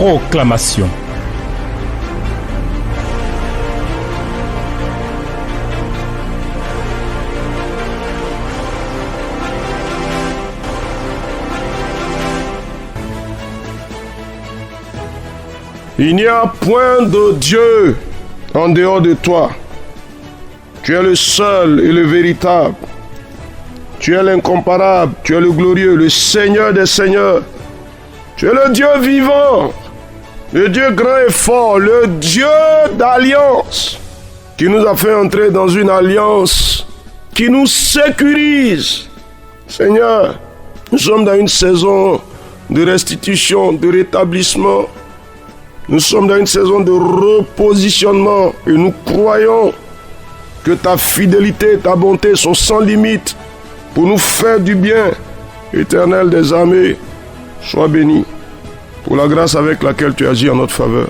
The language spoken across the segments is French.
Proclamation. Il n'y a point de Dieu en dehors de toi. Tu es le seul et le véritable. Tu es l'incomparable, tu es le glorieux, le Seigneur des seigneurs. Tu es le Dieu vivant, le Dieu grand et fort, le Dieu d'alliance, qui nous a fait entrer dans une alliance qui nous sécurise. Seigneur, nous sommes dans une saison de restitution, de rétablissement. Nous sommes dans une saison de repositionnement et nous croyons que ta fidélité et ta bonté sont sans limite pour nous faire du bien. Éternel des armées, sois béni pour la grâce avec laquelle tu agis en notre faveur.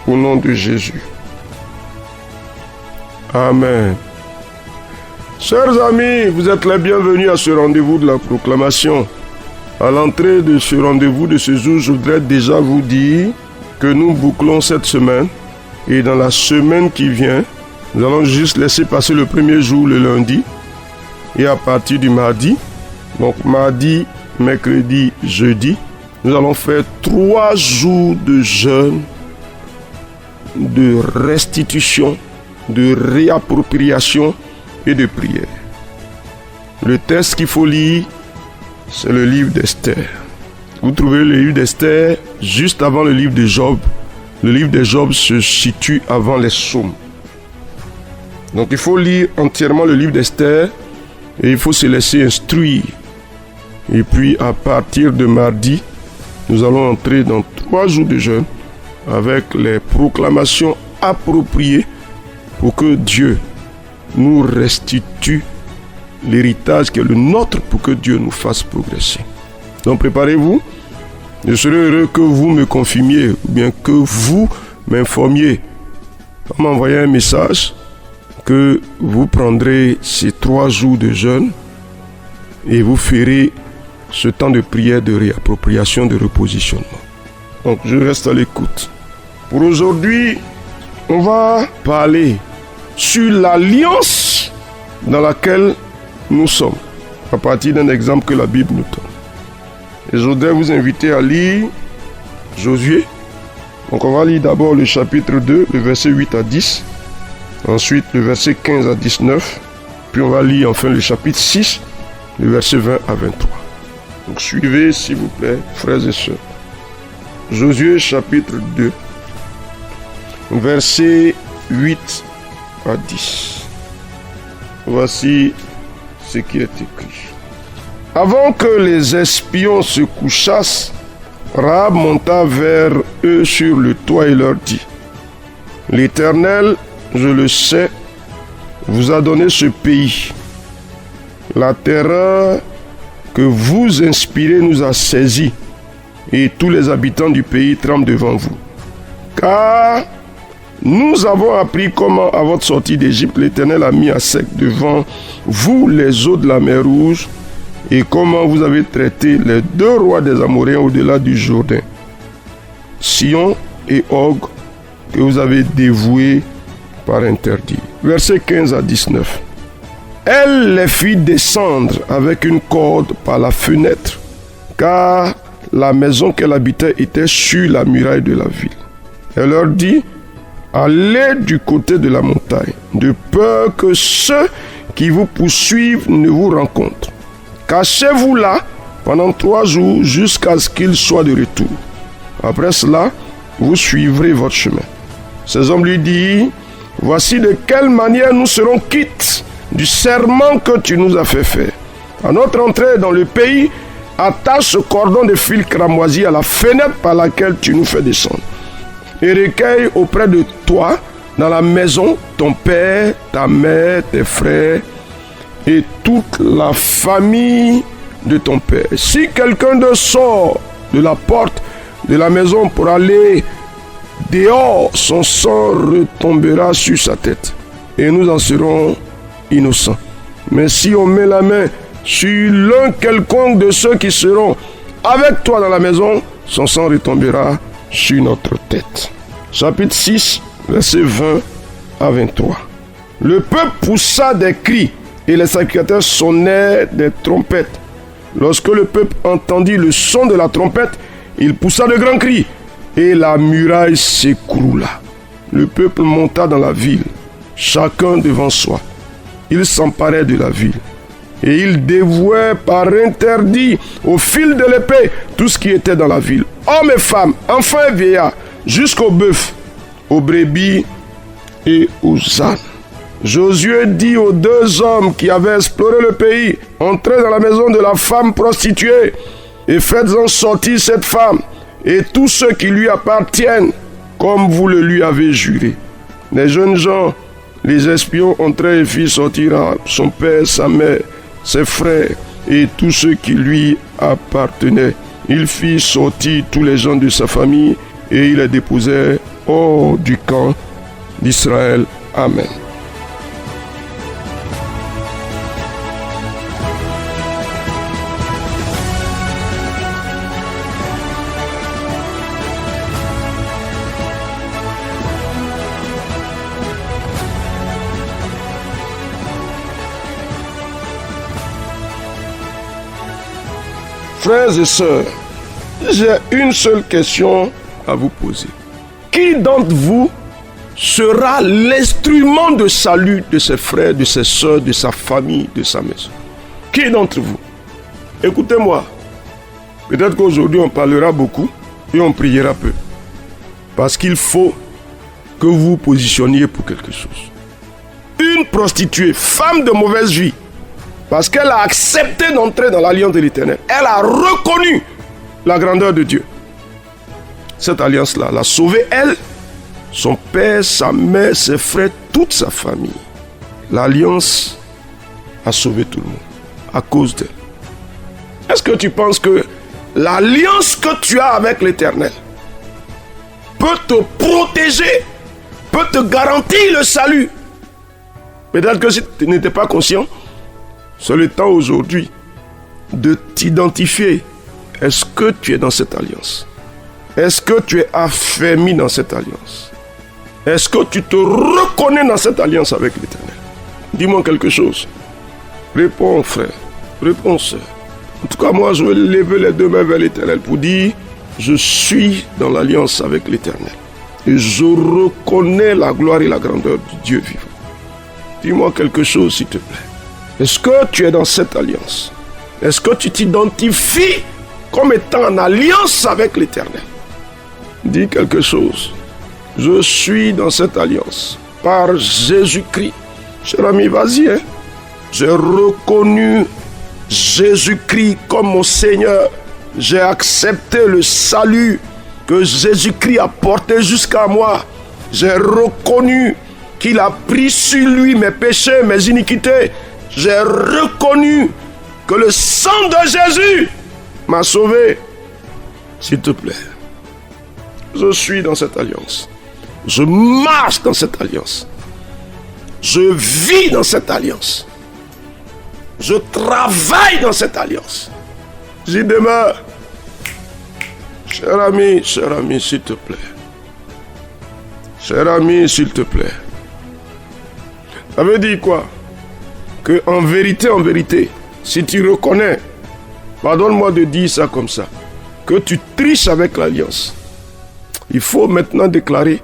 Au nom de Jésus. Amen. Chers amis, vous êtes les bienvenus à ce rendez-vous de la proclamation. À l'entrée de ce rendez-vous de ce jour, je voudrais déjà vous dire que nous bouclons cette semaine et dans la semaine qui vient, nous allons juste laisser passer le premier jour, le lundi, et à partir du mardi, donc mardi, mercredi, jeudi, nous allons faire 3 jours de jeûne, de restitution, de réappropriation et de prière. Le texte qu'il faut lire, c'est le livre d'Esther. Vous trouvez le livre d'Esther juste avant le livre de Job. Le livre de Job se situe avant les psaumes. Donc il faut lire entièrement le livre d'Esther et il faut se laisser instruire. Et puis à partir de mardi, nous allons entrer dans 3 jours de jeûne avec les proclamations appropriées pour que Dieu nous restitue l'héritage qui est le nôtre pour que Dieu nous fasse progresser. Donc préparez-vous. Je serai heureux que vous me confirmiez ou bien que vous m'informiez en m'envoyant un message que vous prendrez ces 3 jours de jeûne et vous ferez ce temps de prière, de réappropriation, de repositionnement. Donc je reste à l'écoute. Pour aujourd'hui, on va parler sur l'alliance dans laquelle nous sommes, à partir d'un exemple que la Bible nous donne. Et je voudrais vous inviter à lire Josué. Donc on va lire d'abord le chapitre 2, le verset 8 à 10. Ensuite le verset 15 à 19. Puis on va lire enfin le chapitre 6, le verset 20 à 23. Donc suivez s'il vous plaît, frères et sœurs. Josué chapitre 2, verset 8 à 10. Voici ce qui est écrit. Avant que les espions se couchassent, Rahab monta vers eux sur le toit et leur dit : L'Éternel, je le sais, vous a donné ce pays. La terreur que vous inspirez nous a saisis, et tous les habitants du pays tremblent devant vous. Car nous avons appris comment, à votre sortie d'Égypte, l'Éternel a mis à sec devant vous les eaux de la mer Rouge, et comment vous avez traité les 2 rois des Amoréens au-delà du Jourdain, Sihon et Og, que vous avez dévoués par interdit. Versets 15 à 19. Elle les fit descendre avec une corde par la fenêtre, car la maison qu'elle habitait était sur la muraille de la ville. Elle leur dit : Allez du côté de la montagne, de peur que ceux qui vous poursuivent ne vous rencontrent. Cachez-vous là pendant 3 jours jusqu'à ce qu'ils soient de retour. Après cela, vous suivrez votre chemin. Ces hommes lui dirent : Voici de quelle manière nous serons quittes du serment que tu nous as fait faire. À notre entrée dans le pays, attache ce cordon de fil cramoisi à la fenêtre par laquelle tu nous fais descendre. Et recueille auprès de toi, dans la maison, ton père, ta mère, tes frères, et toute la famille de ton père. Si quelqu'un d'eux sort de la porte de la maison pour aller dehors, son sang retombera sur sa tête, et nous en serons innocents. Mais si on met la main sur l'un quelconque de ceux qui seront avec toi dans la maison, son sang retombera sur notre tête. Chapitre 6, versets 20 à 23. Le peuple poussa des cris et les sacrificateurs sonnèrent des trompettes. Lorsque le peuple entendit le son de la trompette, il poussa de grands cris et la muraille s'écroula. Le peuple monta dans la ville, chacun devant soi. Il s'emparait de la ville et il dévouait par interdit au fil de l'épée tout ce qui était dans la ville. Hommes et femmes, enfants et vieillards, jusqu'aux bœufs, aux brebis et aux ânes. Josué dit aux 2 hommes qui avaient exploré le pays: entrez dans la maison de la femme prostituée et faites-en sortir cette femme et tous ceux qui lui appartiennent, comme vous le lui avez juré. Les jeunes gens, les espions, entraient et firent sortir son père, sa mère, ses frères et tous ceux qui lui appartenaient. Il fit sortir tous les gens de sa famille et il les déposait hors du camp d'Israël. Amen. Frères et sœurs, j'ai une seule question à vous poser. Qui d'entre vous sera l'instrument de salut de ses frères, de ses sœurs, de sa famille, de sa maison? Qui d'entre vous? Écoutez-moi. Peut-être qu'aujourd'hui on parlera beaucoup et on priera peu. Parce qu'il faut que vous vous positionniez pour quelque chose. Une prostituée, femme de mauvaise vie, parce qu'elle a accepté d'entrer dans l'alliance de l'Éternel. Elle a reconnu la grandeur de Dieu. Cette alliance-là l'a sauvée, elle, son père, sa mère, ses frères, toute sa famille. L'alliance a sauvé tout le monde à cause d'elle. Est-ce que tu penses que l'alliance que tu as avec l'Éternel peut te protéger, peut te garantir le salut? Peut-être que si tu n'étais pas conscient, c'est le temps aujourd'hui de t'identifier. Est-ce que tu es dans cette alliance? Est-ce que tu es affermi dans cette alliance? Est-ce que tu te reconnais dans cette alliance avec l'Éternel? Dis-moi quelque chose. Réponds, frère. Réponds, sœur. En tout cas, moi, je vais lever les 2 mains vers l'Éternel pour dire: je suis dans l'alliance avec l'Éternel. Et je reconnais la gloire et la grandeur du Dieu vivant. Dis-moi quelque chose, s'il te plaît. Est-ce que tu es dans cette alliance? Est-ce que tu t'identifies comme étant en alliance avec l'Éternel? Dis quelque chose. Je suis dans cette alliance par Jésus-Christ. Cher ami, vas-y. J'ai reconnu Jésus-Christ comme mon Seigneur. J'ai accepté le salut que Jésus-Christ a porté jusqu'à moi. J'ai reconnu qu'il a pris sur lui mes péchés, mes iniquités. J'ai reconnu que le sang de Jésus m'a sauvé. S'il te plaît, je suis dans cette alliance. Je marche dans cette alliance. Je vis dans cette alliance. Je travaille dans cette alliance. J'y demeure. Cher ami, s'il te plaît. Cher ami, s'il te plaît. Ça veut dire quoi? Que en vérité, si tu reconnais, pardonne-moi de dire ça comme ça, que tu triches avec l'alliance, il faut maintenant déclarer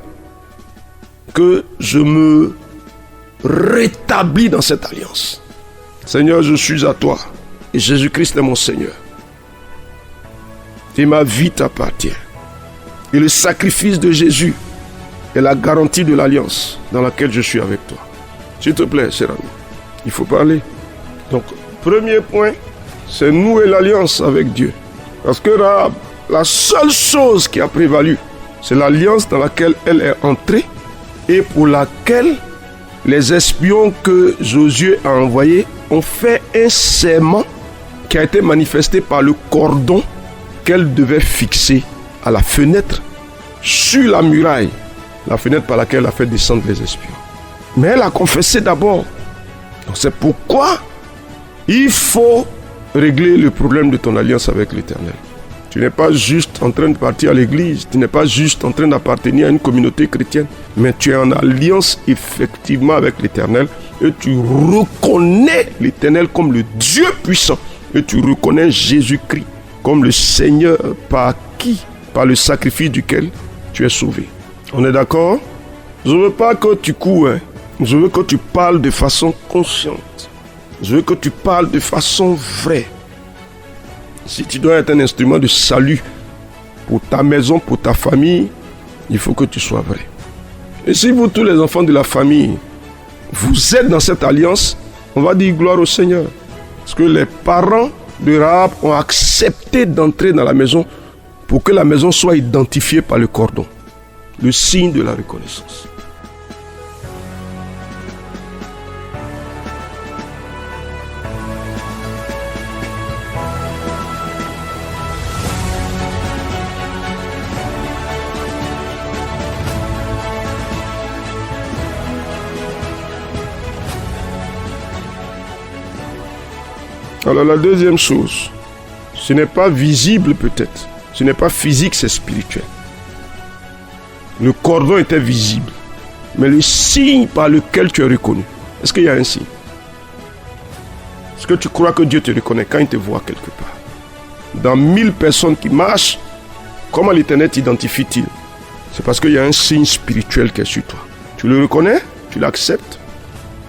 que je me rétablis dans cette alliance. Seigneur, je suis à toi et Jésus-Christ est mon Seigneur. Et ma vie t'appartient. Et le sacrifice de Jésus est la garantie de l'alliance dans laquelle je suis avec toi. S'il te plaît, cher ami, il faut parler. Donc, premier point, c'est nouer l'alliance avec Dieu. Parce que la seule chose qui a prévalu, c'est l'alliance dans laquelle elle est entrée et pour laquelle les espions que Josué a envoyés ont fait un serment qui a été manifesté par le cordon qu'elle devait fixer à la fenêtre sur la muraille, la fenêtre par laquelle elle a fait descendre les espions. Mais elle a confessé d'abord. Donc c'est pourquoi il faut régler le problème de ton alliance avec l'Éternel. Tu n'es pas juste en train de partir à l'église, tu n'es pas juste en train d'appartenir à une communauté chrétienne, mais tu es en alliance effectivement avec l'Éternel et tu reconnais l'Éternel comme le Dieu puissant et tu reconnais Jésus-Christ comme le Seigneur par le sacrifice duquel tu es sauvé. On est d'accord? Je ne veux pas que tu cours, hein. Je veux que tu parles de façon consciente. Je veux que tu parles de façon vraie. Si tu dois être un instrument de salut pour ta maison, pour ta famille, il faut que tu sois vrai. Et si vous, tous les enfants de la famille, vous êtes dans cette alliance, on va dire gloire au Seigneur. Parce que les parents de Rahab ont accepté d'entrer dans la maison pour que la maison soit identifiée par le cordon, le signe de la reconnaissance. Alors la deuxième chose, ce n'est pas visible peut-être, ce n'est pas physique, c'est spirituel. Le cordon était visible, mais le signe par lequel tu es reconnu, est-ce qu'il y a un signe? Est-ce que tu crois que Dieu te reconnaît quand il te voit quelque part? Dans 1000 personnes qui marchent, comment l'Éternel t'identifie-t-il? C'est parce qu'il y a un signe spirituel qui est sur toi. Tu le reconnais? Tu l'acceptes?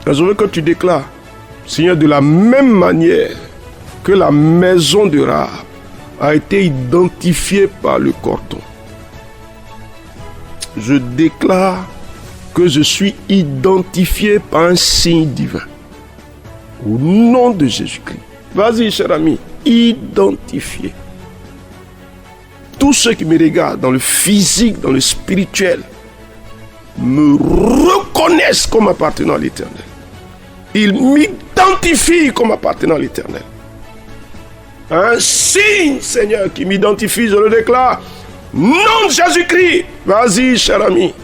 Je veux que tu déclares, Seigneur, de la même manière que la maison de Rahab a été identifiée par le cordon, je déclare que je suis identifié par un signe divin. Au nom de Jésus-Christ. Vas-y, cher ami, identifié. Tous ceux qui me regardent dans le physique, dans le spirituel, me reconnaissent comme appartenant à l'Éternel. Ils m'identifient comme appartenant à l'Éternel. Un signe, Seigneur, qui m'identifie, je le déclare. Nom de Jésus-Christ. Vas-y, cher ami.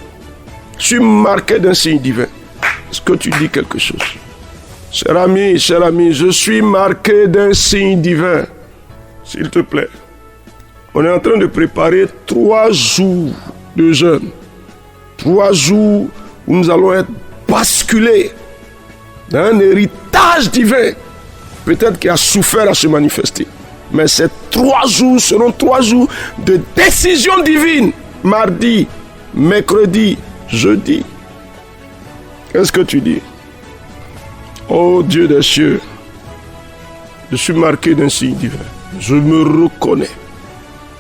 Je suis marqué d'un signe divin. Est-ce que tu dis quelque chose? Cher ami, je suis marqué d'un signe divin. S'il te plaît. On est en train de préparer 3 jours de jeûne. 3 jours où nous allons être basculés dans un héritage divin. Peut-être qui a souffert à se manifester. Mais ces 3 jours seront 3 jours de décision divine. Mardi, mercredi, jeudi. Qu'est-ce que tu dis? Oh Dieu des cieux, je suis marqué d'un signe divin. Je me reconnais.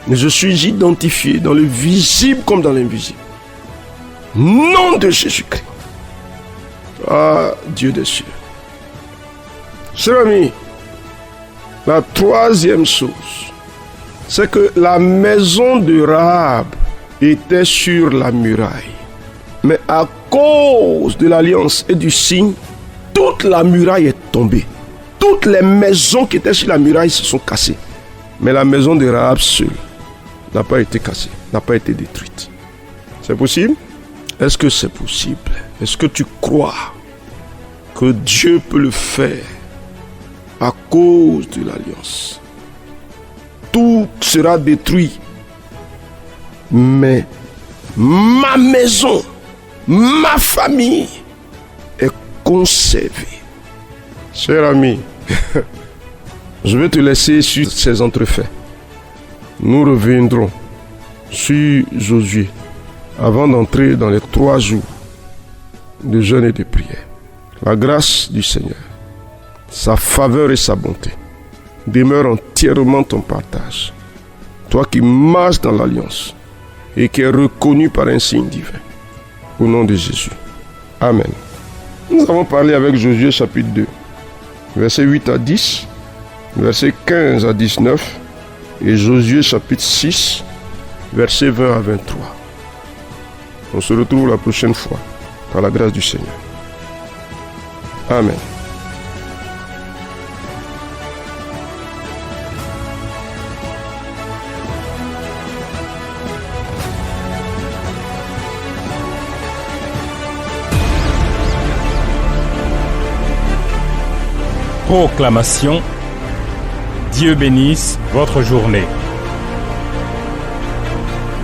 Mais je suis identifié dans le visible comme dans l'invisible. Nom de Jésus-Christ. Ah, Dieu des cieux. Cher ami, la 3e chose, c'est que la maison de Rahab était sur la muraille. Mais à cause de l'alliance et du signe, toute la muraille est tombée. Toutes les maisons qui étaient sur la muraille se sont cassées. Mais la maison de Rahab seule n'a pas été cassée, n'a pas été détruite. C'est possible? Est-ce que c'est possible? Est-ce que tu crois que Dieu peut le faire à cause de l'alliance? Tout sera détruit, mais ma maison, ma famille est conservée. Cher ami, je vais te laisser sur ces entrefaits. Nous reviendrons sur Josué avant d'entrer dans les 3 jours de jeûne et de prière. La grâce du Seigneur, sa faveur et sa bonté demeurent entièrement ton partage. Toi qui marches dans l'alliance et qui es reconnu par un signe divin. Au nom de Jésus. Amen. Nous avons parlé avec Josué chapitre 2, versets 8 à 10, versets 15 à 19 et Josué chapitre 6, versets 20 à 23. On se retrouve la prochaine fois par la grâce du Seigneur. Amen. Proclamation. Dieu bénisse votre journée.